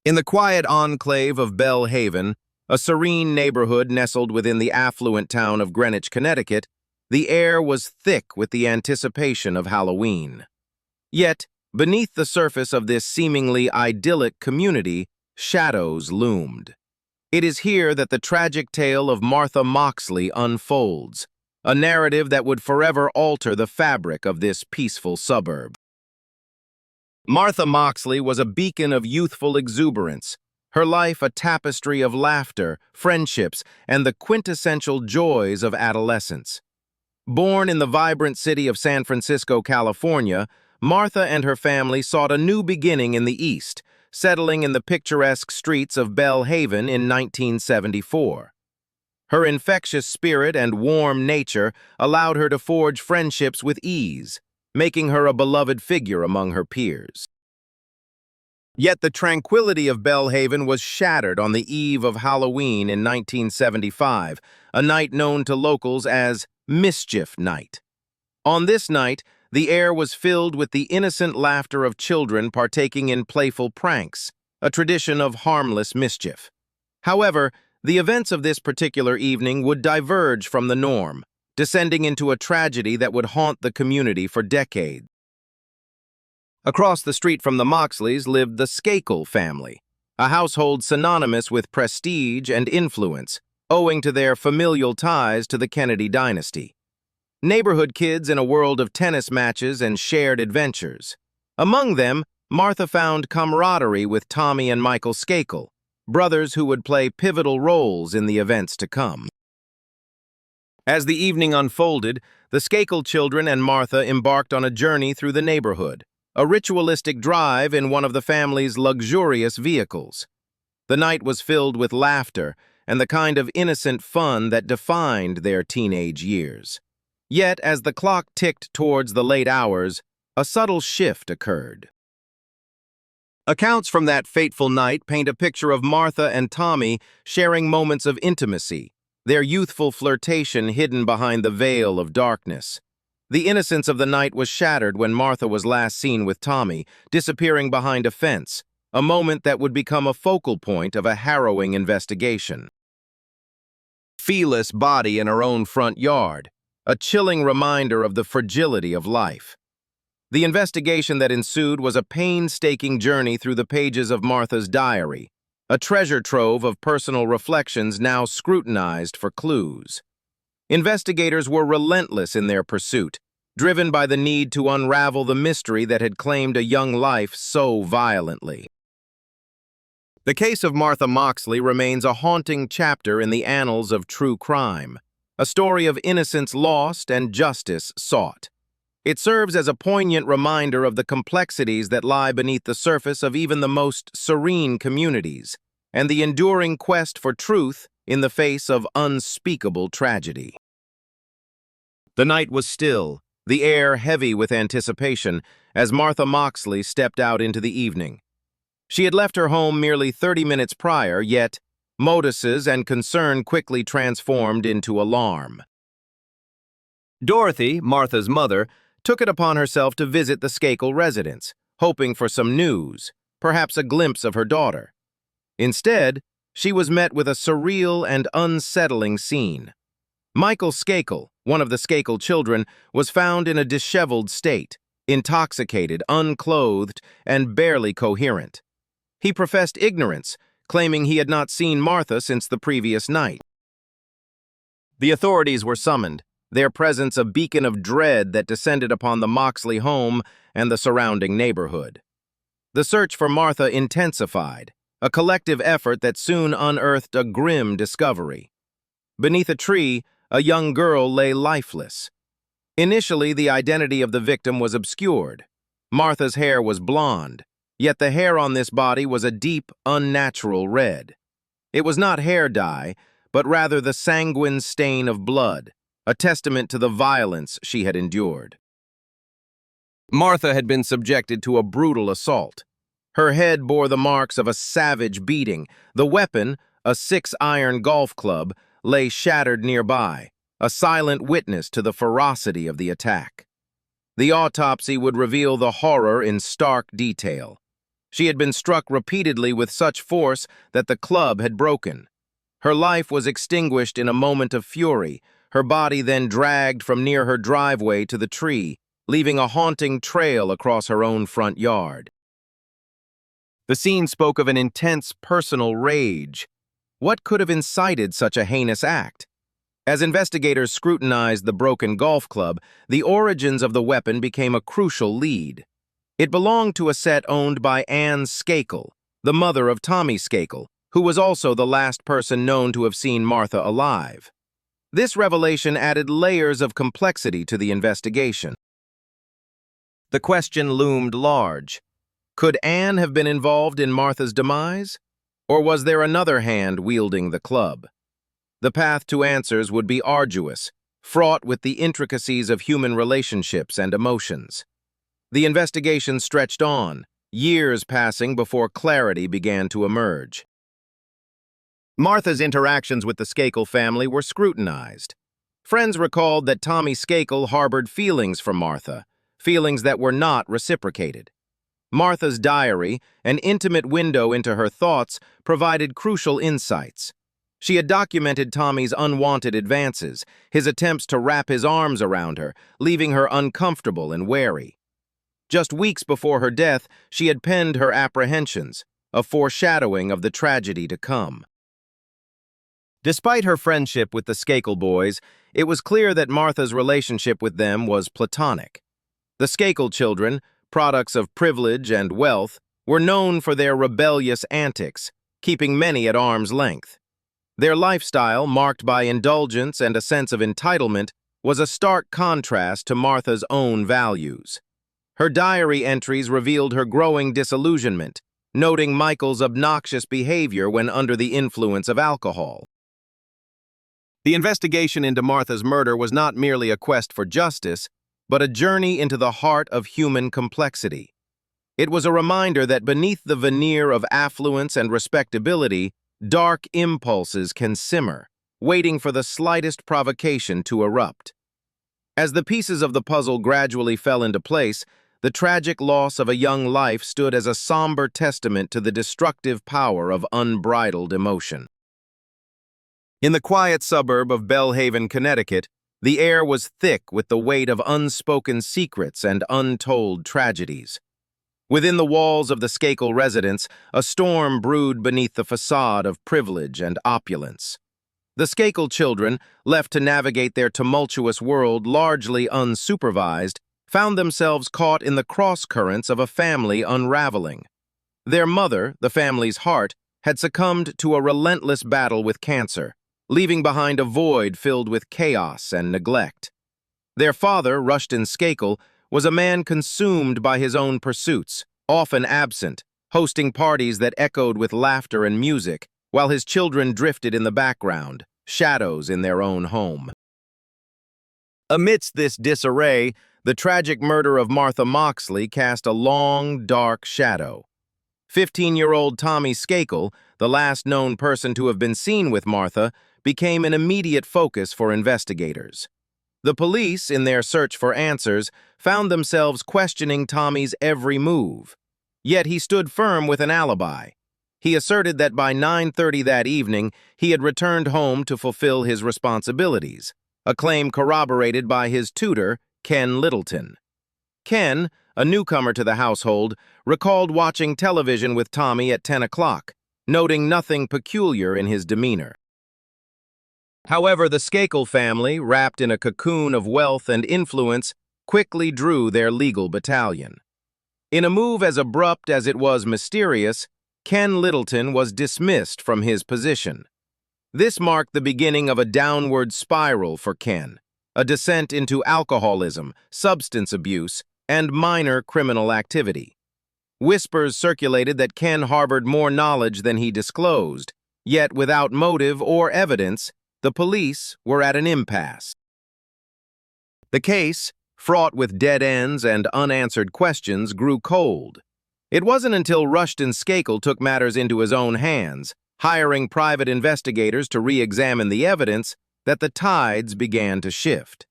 In the quiet enclave of Belle Haven, a serene neighborhood nestled within the affluent town of Greenwich, Connecticut, the air was thick with the anticipation of Halloween. Yet, beneath the surface of this seemingly idyllic community, shadows loomed. It is here that the tragic tale of Martha Moxley unfolds, a narrative that would forever alter the fabric of this peaceful suburb. Martha Moxley was a beacon of youthful exuberance, her life a tapestry of laughter, friendships, and the quintessential joys of adolescence. Born in the vibrant city of San Francisco, California, Martha and her family sought a new beginning in the East, settling in the picturesque streets of Belle Haven in 1974. Her infectious spirit and warm nature allowed her to forge friendships with ease, making her a beloved figure among her peers. Yet the tranquility of Belle Haven was shattered on the eve of Halloween in 1975, a night known to locals as Mischief Night. On this night, the air was filled with the innocent laughter of children partaking in playful pranks, a tradition of harmless mischief. However, the events of this particular evening would diverge from the norm, descending into a tragedy that would haunt the community for decades. Across the street from the Moxleys lived the Skakel family, a household synonymous with prestige and influence, owing to their familial ties to the Kennedy dynasty. Neighborhood kids in a world of tennis matches and shared adventures. Among them, Martha found camaraderie with Tommy and Michael Skakel, brothers who would play pivotal roles in the events to come. As the evening unfolded, the Skakel children and Martha embarked on a journey through the neighborhood, a ritualistic drive in one of the family's luxurious vehicles. The night was filled with laughter and the kind of innocent fun that defined their teenage years. Yet, as the clock ticked towards the late hours, a subtle shift occurred. Accounts from that fateful night paint a picture of Martha and Tommy sharing moments of intimacy, their youthful flirtation hidden behind the veil of darkness. The innocence of the night was shattered when Martha was last seen with Tommy, disappearing behind a fence, a moment that would become a focal point of a harrowing investigation. Feeless body in her own front yard, a chilling reminder of the fragility of life. The investigation that ensued was a painstaking journey through the pages of Martha's diary, a treasure trove of personal reflections now scrutinized for clues. Investigators were relentless in their pursuit, driven by the need to unravel the mystery that had claimed a young life so violently. The case of Martha Moxley remains a haunting chapter in the annals of true crime, a story of innocence lost and justice sought. It serves as a poignant reminder of the complexities that lie beneath the surface of even the most serene communities, and the enduring quest for truth in the face of unspeakable tragedy. The night was still, the air heavy with anticipation, as Martha Moxley stepped out into the evening. She had left her home merely 30 minutes prior, yet notices and concern quickly transformed into alarm. Dorothy, Martha's mother, took it upon herself to visit the Skakel residence, hoping for some news, perhaps a glimpse of her daughter. Instead, she was met with a surreal and unsettling scene. Michael Skakel, one of the Skakel children, was found in a disheveled state, intoxicated, unclothed, and barely coherent. He professed ignorance, claiming he had not seen Martha since the previous night. The authorities were summoned, their presence a beacon of dread that descended upon the Moxley home and the surrounding neighborhood. The search for Martha intensified, a collective effort that soon unearthed a grim discovery. Beneath a tree, a young girl lay lifeless. Initially, the identity of the victim was obscured. Martha's hair was blonde, yet the hair on this body was a deep, unnatural red. It was not hair dye, but rather the sanguine stain of blood, a testament to the violence she had endured. Martha had been subjected to a brutal assault. Her head bore the marks of a savage beating. The weapon, a 6-iron golf club, lay shattered nearby, a silent witness to the ferocity of the attack. The autopsy would reveal the horror in stark detail. She had been struck repeatedly with such force that the club had broken. Her life was extinguished in a moment of fury, her body then dragged from near her driveway to the tree, leaving a haunting trail across her own front yard. The scene spoke of an intense personal rage. What could have incited such a heinous act? As investigators scrutinized the broken golf club, the origins of the weapon became a crucial lead. It belonged to a set owned by Anne Skakel, the mother of Tommy Skakel, who was also the last person known to have seen Martha alive. This revelation added layers of complexity to the investigation. The question loomed large. Could Anne have been involved in Martha's demise? Or was there another hand wielding the club? The path to answers would be arduous, fraught with the intricacies of human relationships and emotions. The investigation stretched on, years passing before clarity began to emerge. Martha's interactions with the Skakel family were scrutinized. Friends recalled that Tommy Skakel harbored feelings for Martha, feelings that were not reciprocated. Martha's diary, an intimate window into her thoughts, provided crucial insights. She had documented Tommy's unwanted advances, his attempts to wrap his arms around her, leaving her uncomfortable and wary. Just weeks before her death, she had penned her apprehensions, a foreshadowing of the tragedy to come. Despite her friendship with the Skakel boys, it was clear that Martha's relationship with them was platonic. The Skakel children, products of privilege and wealth, were known for their rebellious antics, keeping many at arm's length. Their lifestyle, marked by indulgence and a sense of entitlement, was a stark contrast to Martha's own values. Her diary entries revealed her growing disillusionment, noting Michael's obnoxious behavior when under the influence of alcohol. The investigation into Martha's murder was not merely a quest for justice, but a journey into the heart of human complexity. It was a reminder that beneath the veneer of affluence and respectability, dark impulses can simmer, waiting for the slightest provocation to erupt. As the pieces of the puzzle gradually fell into place, the tragic loss of a young life stood as a somber testament to the destructive power of unbridled emotion. In the quiet suburb of Belle Haven, Connecticut, the air was thick with the weight of unspoken secrets and untold tragedies. Within the walls of the Skakel residence, a storm brewed beneath the facade of privilege and opulence. The Skakel children, left to navigate their tumultuous world largely unsupervised, found themselves caught in the cross-currents of a family unraveling. Their mother, the family's heart, had succumbed to a relentless battle with cancer, leaving behind a void filled with chaos and neglect. Their father, Rushton Skakel, was a man consumed by his own pursuits, often absent, hosting parties that echoed with laughter and music, while his children drifted in the background, shadows in their own home. Amidst this disarray, the tragic murder of Martha Moxley cast a long, dark shadow. 15-year-old Tommy Skakel, the last known person to have been seen with Martha, became an immediate focus for investigators. The police, in their search for answers, found themselves questioning Tommy's every move. Yet he stood firm with an alibi. He asserted that by 9:30 that evening, he had returned home to fulfill his responsibilities, a claim corroborated by his tutor, Ken Littleton. Ken, a newcomer to the household, recalled watching television with Tommy at 10 o'clock, noting nothing peculiar in his demeanor. However, the Skakel family, wrapped in a cocoon of wealth and influence, quickly drew their legal battalion. In a move as abrupt as it was mysterious, Ken Littleton was dismissed from his position. This marked the beginning of a downward spiral for Ken, a descent into alcoholism, substance abuse, and minor criminal activity. Whispers circulated that Ken harbored more knowledge than he disclosed, yet without motive or evidence, the police were at an impasse. The case, fraught with dead ends and unanswered questions, grew cold. It wasn't until Rushton Skakel took matters into his own hands, hiring private investigators to re-examine the evidence, that the tides began to shift.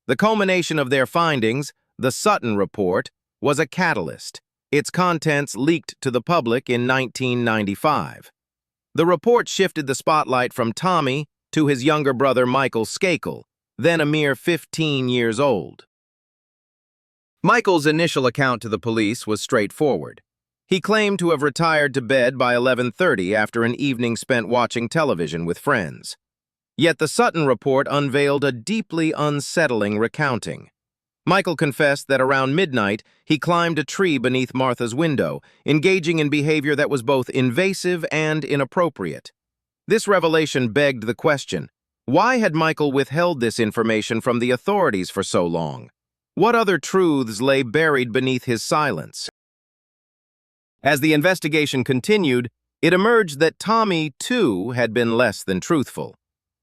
The culmination of their findings, the Sutton Report, was a catalyst. Its contents leaked to the public in 1995. The report shifted the spotlight from Tommy to his younger brother Michael Skakel, then a mere 15 years old. Michael's initial account to the police was straightforward. He claimed to have retired to bed by 11:30 after an evening spent watching television with friends. Yet the Sutton report unveiled a deeply unsettling recounting. Michael confessed that around midnight, he climbed a tree beneath Martha's window, engaging in behavior that was both invasive and inappropriate. This revelation begged the question, why had Michael withheld this information from the authorities for so long? What other truths lay buried beneath his silence? As the investigation continued, it emerged that Tommy, too, had been less than truthful.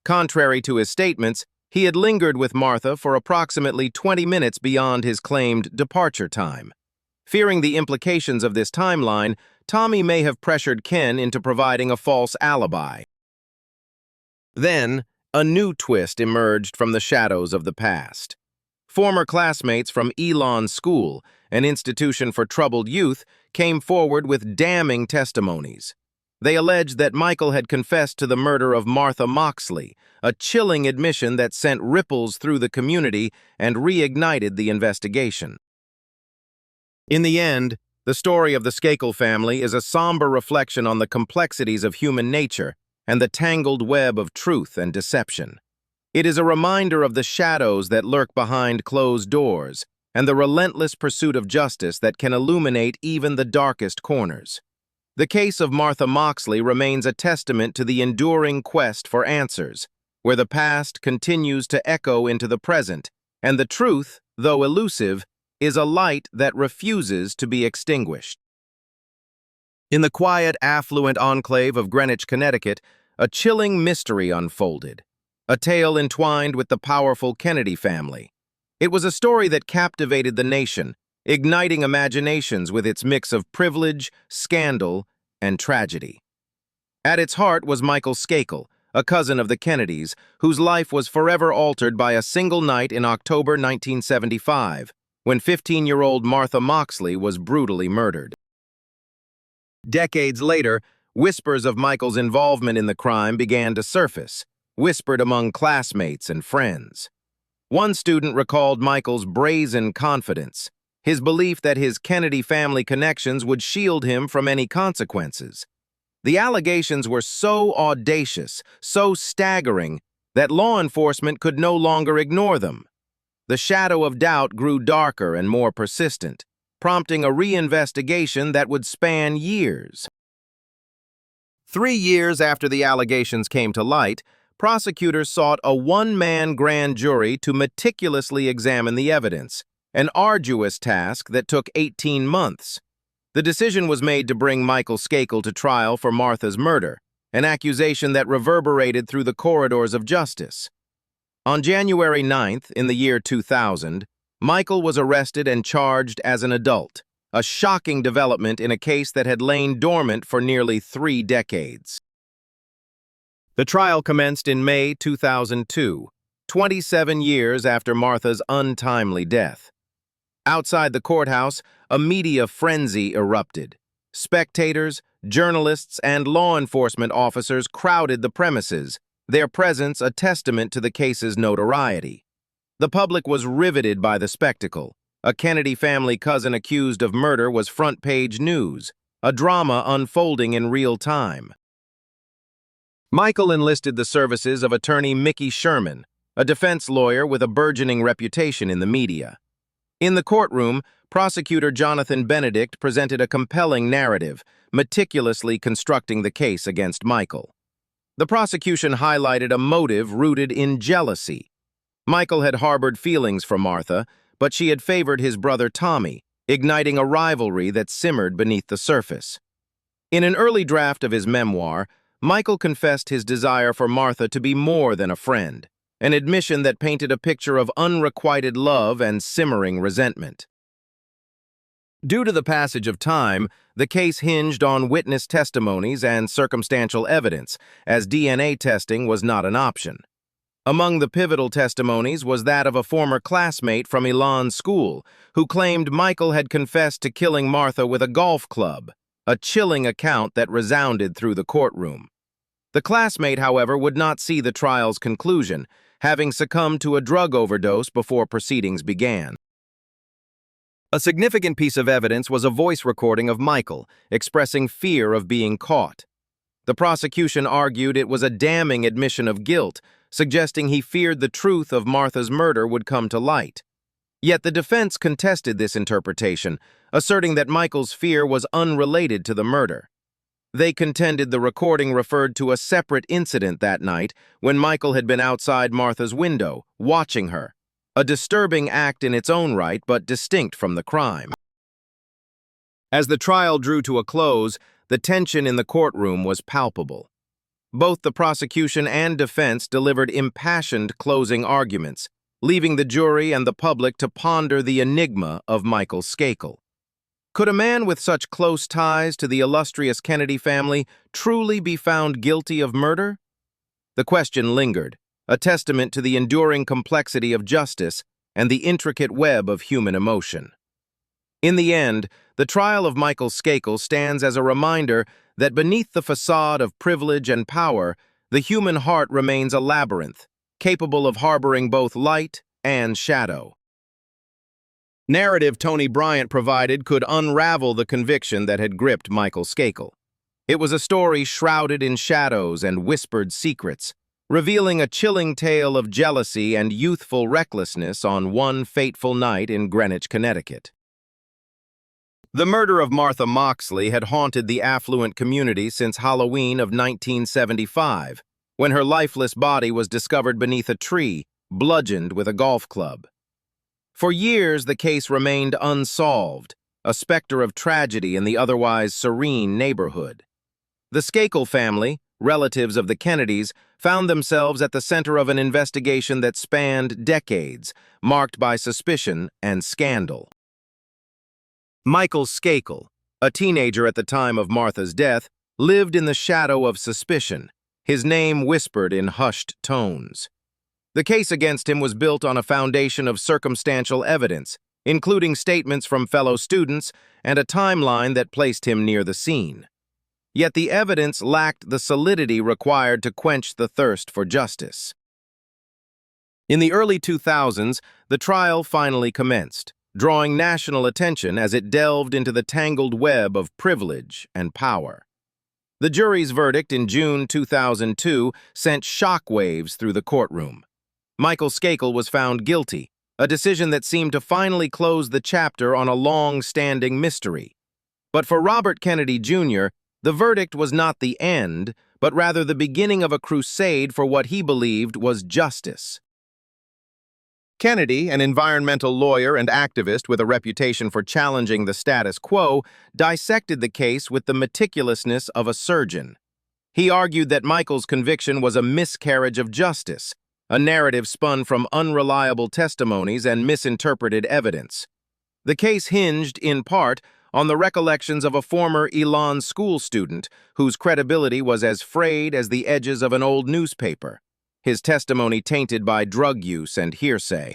Contrary to his statements, he had lingered with Martha for approximately 20 minutes beyond his claimed departure time. Fearing the implications of this timeline, Tommy may have pressured Ken into providing a false alibi. Then, a new twist emerged from the shadows of the past. Former classmates from Elon School, an institution for troubled youth, came forward with damning testimonies. They alleged that Michael had confessed to the murder of Martha Moxley, a chilling admission that sent ripples through the community and reignited the investigation. In the end, the story of the Skakel family is a somber reflection on the complexities of human nature and the tangled web of truth and deception. It is a reminder of the shadows that lurk behind closed doors and the relentless pursuit of justice that can illuminate even the darkest corners. The case of Martha Moxley remains a testament to the enduring quest for answers, where the past continues to echo into the present, and the truth, though elusive, is a light that refuses to be extinguished. In the quiet, affluent enclave of Greenwich, Connecticut, a chilling mystery unfolded, a tale entwined with the powerful Kennedy family. It was a story that captivated the nation, igniting imaginations with its mix of privilege, scandal, and tragedy. At its heart was Michael Skakel, a cousin of the Kennedys, whose life was forever altered by a single night in October 1975, when 15-year-old Martha Moxley was brutally murdered. Decades later, whispers of Michael's involvement in the crime began to surface, whispered among classmates and friends. One student recalled Michael's brazen confidence, his belief that his Kennedy family connections would shield him from any consequences. The allegations were so audacious, so staggering, that law enforcement could no longer ignore them. The shadow of doubt grew darker and more persistent, prompting a reinvestigation that would span years. 3 years after the allegations came to light, prosecutors sought a one-man grand jury to meticulously examine the evidence, an arduous task that took 18 months. The decision was made to bring Michael Skakel to trial for Martha's murder, an accusation that reverberated through the corridors of justice. On January 9th, in the year 2000, Michael was arrested and charged as an adult, a shocking development in a case that had lain dormant for nearly 3 decades. The trial commenced in May 2002, 27 years after Martha's untimely death. Outside the courthouse, a media frenzy erupted. Spectators, journalists, and law enforcement officers crowded the premises, their presence a testament to the case's notoriety. The public was riveted by the spectacle. A Kennedy family cousin accused of murder was front-page news, a drama unfolding in real time. Michael enlisted the services of attorney Mickey Sherman, a defense lawyer with a burgeoning reputation in the media. In the courtroom, prosecutor Jonathan Benedict presented a compelling narrative, meticulously constructing the case against Michael. The prosecution highlighted a motive rooted in jealousy. Michael had harbored feelings for Martha, but she had favored his brother Tommy, igniting a rivalry that simmered beneath the surface. In an early draft of his memoir, Michael confessed his desire for Martha to be more than a friend, an admission that painted a picture of unrequited love and simmering resentment. Due to the passage of time, the case hinged on witness testimonies and circumstantial evidence, as DNA testing was not an option. Among the pivotal testimonies was that of a former classmate from Elon's school, who claimed Michael had confessed to killing Martha with a golf club, a chilling account that resounded through the courtroom. The classmate, however, would not see the trial's conclusion, having succumbed to a drug overdose before proceedings began. A significant piece of evidence was a voice recording of Michael, expressing fear of being caught. The prosecution argued it was a damning admission of guilt, suggesting he feared the truth of Martha's murder would come to light. Yet the defense contested this interpretation, asserting that Michael's fear was unrelated to the murder. They contended the recording referred to a separate incident that night when Michael had been outside Martha's window, watching her, a disturbing act in its own right but distinct from the crime. As the trial drew to a close, the tension in the courtroom was palpable. Both the prosecution and defense delivered impassioned closing arguments, leaving the jury and the public to ponder the enigma of Michael Skakel. Could a man with such close ties to the illustrious Kennedy family truly be found guilty of murder? The question lingered, a testament to the enduring complexity of justice and the intricate web of human emotion. In the end, the trial of Michael Skakel stands as a reminder that beneath the facade of privilege and power, the human heart remains a labyrinth, capable of harboring both light and shadow. Narrative Tony Bryant provided could unravel the conviction that had gripped Michael Skakel. It was a story shrouded in shadows and whispered secrets, revealing a chilling tale of jealousy and youthful recklessness on one fateful night in Greenwich, Connecticut. The murder of Martha Moxley had haunted the affluent community since Halloween of 1975, when her lifeless body was discovered beneath a tree, bludgeoned with a golf club. For years, the case remained unsolved, a specter of tragedy in the otherwise serene neighborhood. The Skakel family, relatives of the Kennedys, found themselves at the center of an investigation that spanned decades, marked by suspicion and scandal. Michael Skakel, a teenager at the time of Martha's death, lived in the shadow of suspicion, his name whispered in hushed tones. The case against him was built on a foundation of circumstantial evidence, including statements from fellow students and a timeline that placed him near the scene. Yet the evidence lacked the solidity required to quench the thirst for justice. In the early 2000s, the trial finally commenced, drawing national attention as it delved into the tangled web of privilege and power. The jury's verdict in June 2002 sent shockwaves through the courtroom. Michael Skakel was found guilty, a decision that seemed to finally close the chapter on a long-standing mystery. But for Robert Kennedy Jr., the verdict was not the end, but rather the beginning of a crusade for what he believed was justice. Kennedy, an environmental lawyer and activist with a reputation for challenging the status quo, dissected the case with the meticulousness of a surgeon. He argued that Michael's conviction was a miscarriage of justice, a narrative spun from unreliable testimonies and misinterpreted evidence. The case hinged, in part, on the recollections of a former Elon school student whose credibility was as frayed as the edges of an old newspaper, his testimony tainted by drug use and hearsay.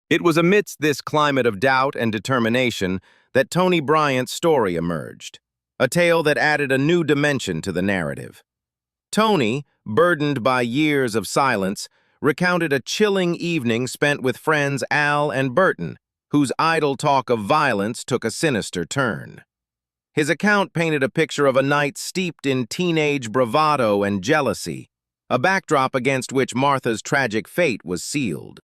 It was amidst this climate of doubt and determination that Tony Bryant's story emerged, a tale that added a new dimension to the narrative. Tony, burdened by years of silence, recounted a chilling evening spent with friends Al and Burton, whose idle talk of violence took a sinister turn. His account painted a picture of a night steeped in teenage bravado and jealousy, a backdrop against which Martha's tragic fate was sealed.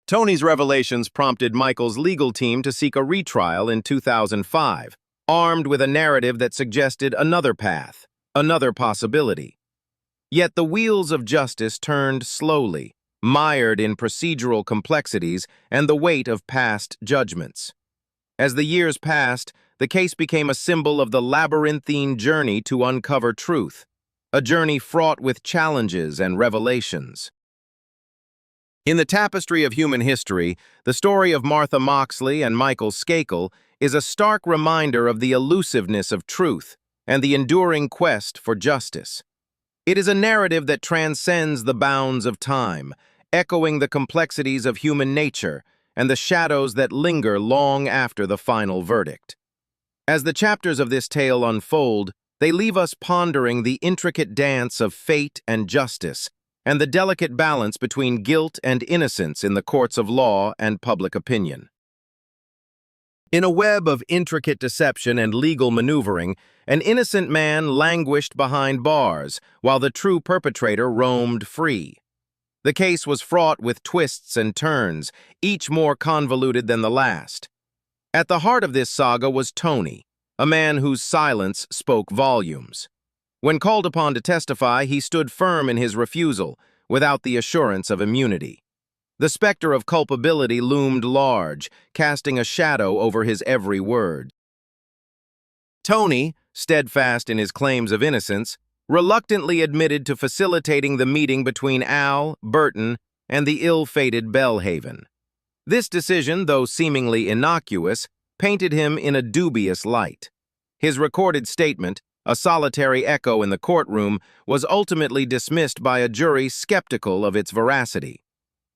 Tony's revelations prompted Michael's legal team to seek a retrial in 2005, armed with a narrative that suggested another path, another possibility. Yet the wheels of justice turned slowly, mired in procedural complexities and the weight of past judgments. As the years passed, the case became a symbol of the labyrinthine journey to uncover truth, a journey fraught with challenges and revelations. In the tapestry of human history, the story of Martha Moxley and Michael Skakel is a stark reminder of the elusiveness of truth and the enduring quest for justice. It is a narrative that transcends the bounds of time, echoing the complexities of human nature and the shadows that linger long after the final verdict. As the chapters of this tale unfold, they leave us pondering the intricate dance of fate and justice, and the delicate balance between guilt and innocence in the courts of law and public opinion. In a web of intricate deception and legal maneuvering, an innocent man languished behind bars, while the true perpetrator roamed free. The case was fraught with twists and turns, each more convoluted than the last. At the heart of this saga was Tony, a man whose silence spoke volumes. When called upon to testify, he stood firm in his refusal, without the assurance of immunity. The specter of culpability loomed large, casting a shadow over his every word. Tony, steadfast in his claims of innocence, reluctantly admitted to facilitating the meeting between Al, Burton, and the ill-fated Belle Haven. This decision, though seemingly innocuous, painted him in a dubious light. His recorded statement, a solitary echo in the courtroom, was ultimately dismissed by a jury skeptical of its veracity.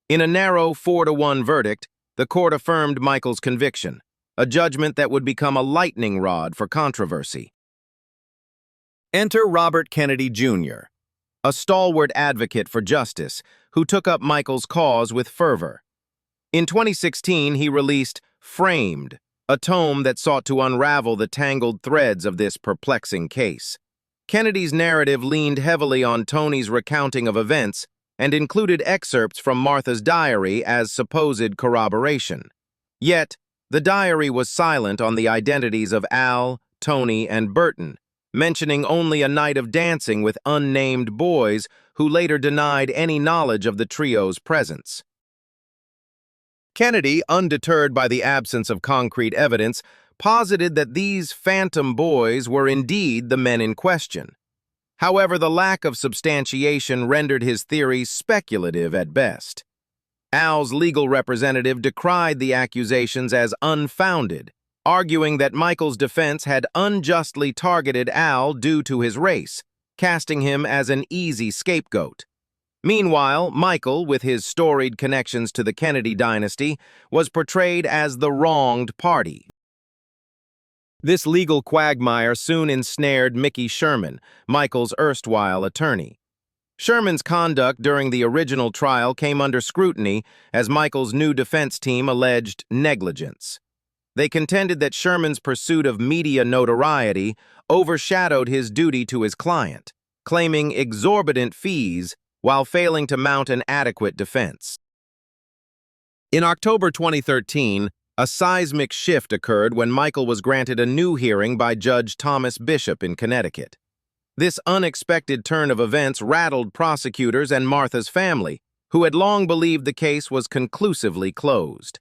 In a narrow 4-1 verdict, the court affirmed Michael's conviction, a judgment that would become a lightning rod for controversy. Enter Robert Kennedy Jr., a stalwart advocate for justice who took up Michael's cause with fervor. In 2016, he released Framed, a tome that sought to unravel the tangled threads of this perplexing case. Kennedy's narrative leaned heavily on Tony's recounting of events and included excerpts from Martha's diary as supposed corroboration. Yet, the diary was silent on the identities of Al, Tony, and Burton, mentioning only a night of dancing with unnamed boys who later denied any knowledge of the trio's presence. Kennedy, undeterred by the absence of concrete evidence, posited that these phantom boys were indeed the men in question. However, the lack of substantiation rendered his theory speculative at best. Al's legal representative decried the accusations as unfounded, arguing that Michael's defense had unjustly targeted Al due to his race, casting him as an easy scapegoat. Meanwhile, Michael, with his storied connections to the Kennedy dynasty, was portrayed as the wronged party. This legal quagmire soon ensnared Mickey Sherman, Michael's erstwhile attorney. Sherman's conduct during the original trial came under scrutiny as Michael's new defense team alleged negligence. They contended that Sherman's pursuit of media notoriety overshadowed his duty to his client, claiming exorbitant fees while failing to mount an adequate defense. In October 2013, a seismic shift occurred when Michael was granted a new hearing by Judge Thomas Bishop in Connecticut. This unexpected turn of events rattled prosecutors and Martha's family, who had long believed the case was conclusively closed.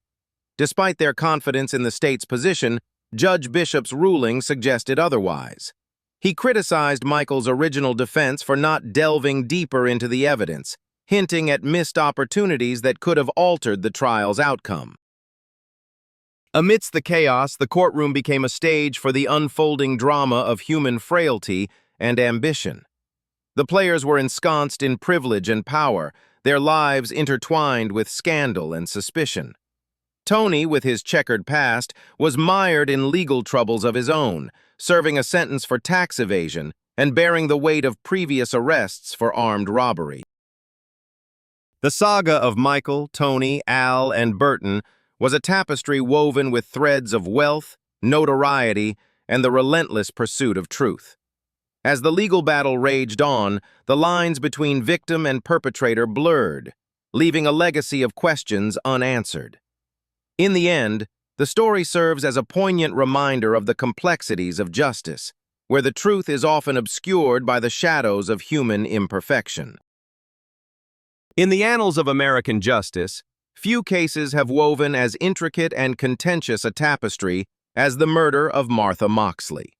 Despite their confidence in the state's position, Judge Bishop's ruling suggested otherwise. He criticized Michael's original defense for not delving deeper into the evidence, hinting at missed opportunities that could have altered the trial's outcome. Amidst the chaos, the courtroom became a stage for the unfolding drama of human frailty and ambition. The players were ensconced in privilege and power, their lives intertwined with scandal and suspicion. Tony, with his checkered past, was mired in legal troubles of his own, serving a sentence for tax evasion and bearing the weight of previous arrests for armed robbery. The saga of Michael, Tony, Al, and Burton was a tapestry woven with threads of wealth, notoriety, and the relentless pursuit of truth. As the legal battle raged on, the lines between victim and perpetrator blurred, leaving a legacy of questions unanswered. In the end, the story serves as a poignant reminder of the complexities of justice, where the truth is often obscured by the shadows of human imperfection. In the annals of American justice, few cases have woven as intricate and contentious a tapestry as the murder of Martha Moxley.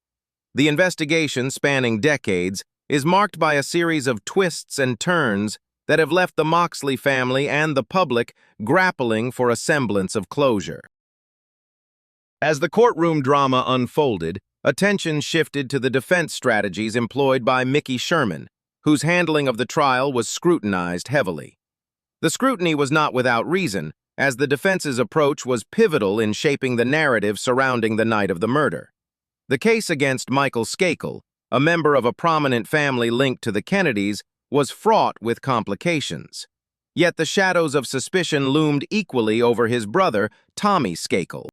The investigation, spanning decades, is marked by a series of twists and turns that have left the Moxley family and the public grappling for a semblance of closure. As the courtroom drama unfolded, attention shifted to the defense strategies employed by Mickey Sherman, whose handling of the trial was scrutinized heavily. The scrutiny was not without reason, as the defense's approach was pivotal in shaping the narrative surrounding the night of the murder. The case against Michael Skakel, a member of a prominent family linked to the Kennedys, was fraught with complications. Yet the shadows of suspicion loomed equally over his brother, Tommy Skakel.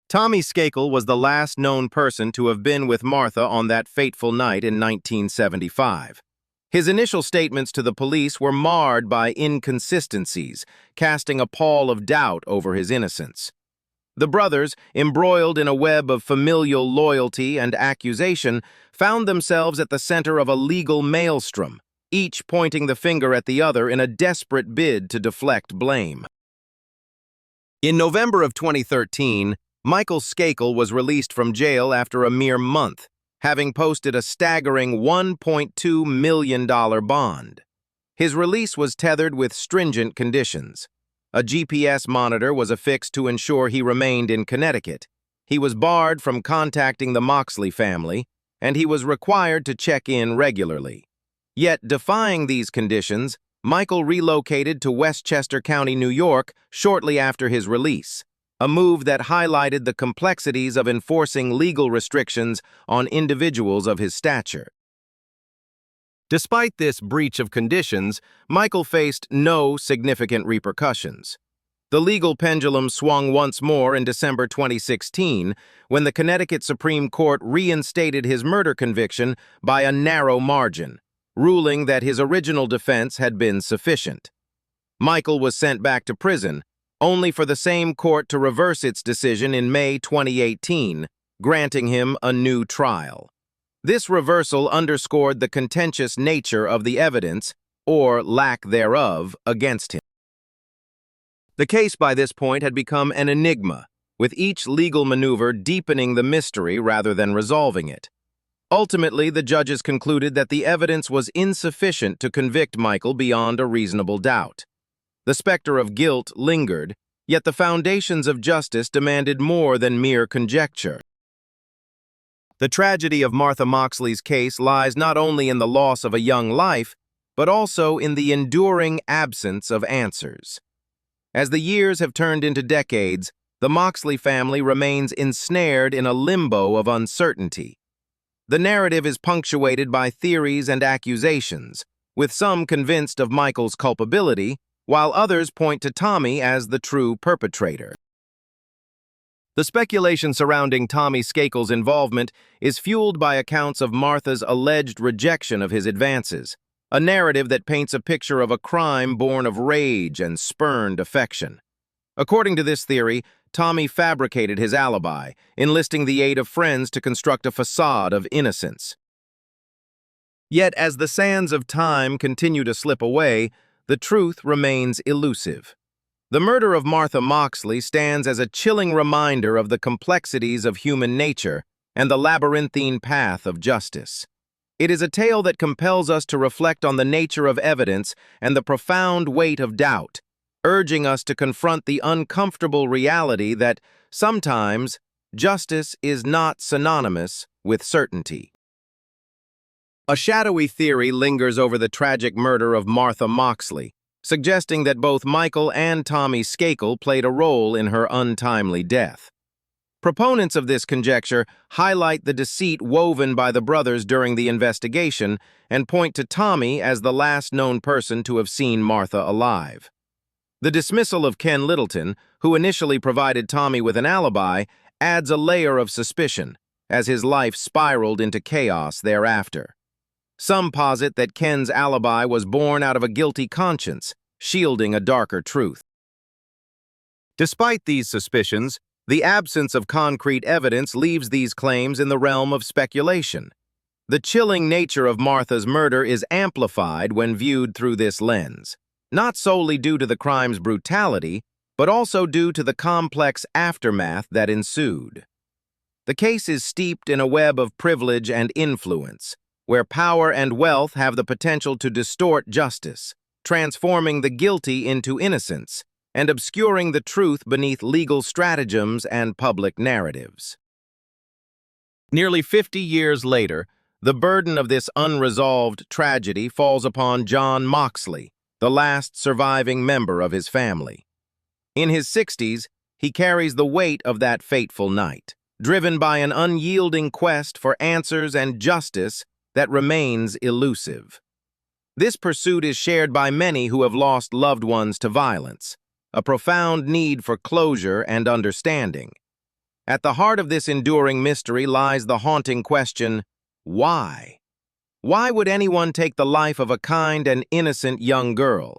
Tommy Skakel was the last known person to have been with Martha on that fateful night in 1975. His initial statements to the police were marred by inconsistencies, casting a pall of doubt over his innocence. The brothers, embroiled in a web of familial loyalty and accusation, found themselves at the center of a legal maelstrom, each pointing the finger at the other in a desperate bid to deflect blame. In November of 2013, Michael Skakel was released from jail after a mere month, having posted a staggering $1.2 million bond. His release was tethered with stringent conditions. A GPS monitor was affixed to ensure he remained in Connecticut. He was barred from contacting the Moxley family, and he was required to check in regularly. Yet, defying these conditions, Michael relocated to Westchester County, New York, shortly after his release, a move that highlighted the complexities of enforcing legal restrictions on individuals of his stature. Despite this breach of conditions, Michael faced no significant repercussions. The legal pendulum swung once more in December 2016, when the Connecticut Supreme Court reinstated his murder conviction by a narrow margin, ruling that his original defense had been sufficient. Michael was sent back to prison, only for the same court to reverse its decision in May 2018, granting him a new trial. This reversal underscored the contentious nature of the evidence, or lack thereof, against him. The case by this point had become an enigma, with each legal maneuver deepening the mystery rather than resolving it. Ultimately, the judges concluded that the evidence was insufficient to convict Michael beyond a reasonable doubt. The specter of guilt lingered, yet the foundations of justice demanded more than mere conjecture. The tragedy of Martha Moxley's case lies not only in the loss of a young life, but also in the enduring absence of answers. As the years have turned into decades, the Moxley family remains ensnared in a limbo of uncertainty. The narrative is punctuated by theories and accusations, with some convinced of Michael's culpability, while others point to Tommy as the true perpetrator. The speculation surrounding Tommy Skakel's involvement is fueled by accounts of Martha's alleged rejection of his advances, a narrative that paints a picture of a crime born of rage and spurned affection. According to this theory, Tommy fabricated his alibi, enlisting the aid of friends to construct a facade of innocence. Yet, as the sands of time continue to slip away, the truth remains elusive. The murder of Martha Moxley stands as a chilling reminder of the complexities of human nature and the labyrinthine path of justice. It is a tale that compels us to reflect on the nature of evidence and the profound weight of doubt, urging us to confront the uncomfortable reality that sometimes justice is not synonymous with certainty. A shadowy theory lingers over the tragic murder of Martha Moxley, suggesting that both Michael and Tommy Skakel played a role in her untimely death. Proponents of this conjecture highlight the deceit woven by the brothers during the investigation and point to Tommy as the last known person to have seen Martha alive. The dismissal of Ken Littleton, who initially provided Tommy with an alibi, adds a layer of suspicion, as his life spiraled into chaos thereafter. Some posit that Ken's alibi was born out of a guilty conscience, shielding a darker truth. Despite these suspicions, the absence of concrete evidence leaves these claims in the realm of speculation. The chilling nature of Martha's murder is amplified when viewed through this lens, not solely due to the crime's brutality, but also due to the complex aftermath that ensued. The case is steeped in a web of privilege and influence, where power and wealth have the potential to distort justice, transforming the guilty into innocents, and obscuring the truth beneath legal stratagems and public narratives. Nearly 50 years later, The burden of this unresolved tragedy falls upon John Moxley, the last surviving member of his family. In his 60s, he carries the weight of that fateful night, driven by an unyielding quest for answers and justice that remains elusive. This pursuit is shared by many who have lost loved ones to violence, a profound need for closure and understanding. At the heart of this enduring mystery lies the haunting question, why? Why would anyone take the life of a kind and innocent young girl?